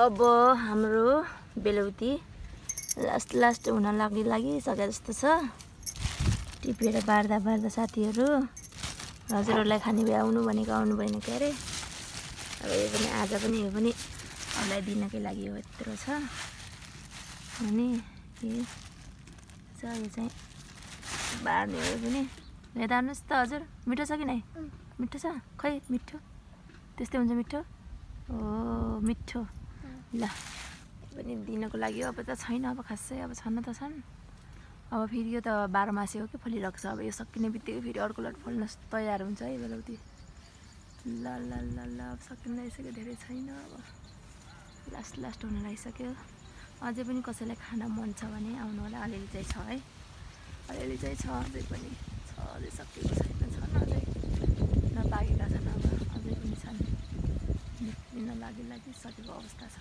अब हाम्रो बेलौती लास्ट हुन लागिसके जस्तो छ। टिपेर बार्दा साथीहरू हजुरहरूलाई खाने भए आउनु भनेको आउनु भएन के अरे। अब यो पनि आज पनि यो पनि अरूलाई दिनकै लागि हो यत्रो छ। अनि यो चाहिँ बार्ने हो पनि। हेर्दा आउनुहोस् त हजुर, मिठो छ कि नै? मिठो छ? खै मिठो त्यस्तै हुन्छ मिठो। ओ मिठो ल पनि दिनको लागि हो। अब त छैन, अब खासै अब छन् त छन्। अब फेरि यो त 12 मासे हो कि फलिरहेको छ। अब यो सकिने बित्तिकै फेरि अर्को लट फल्न तयार हुन्छ है बेलौती। ल ल ल ल अब सकिन लागिसक्यो, धेरै छैन। अब लास्ट हुन लागिसक्यो। अझै पनि कसैलाई खान मन छ भने आउनु होला। अलिअलि चाहिँ छ है, अलिअलि चाहिँ छ, अझै पनि छ, अझै सकिएको छैन, छन् अझै नपाकेका छन्। अब अझै पनि छन्, निक्लिन लागिसकेको अवस्था छ।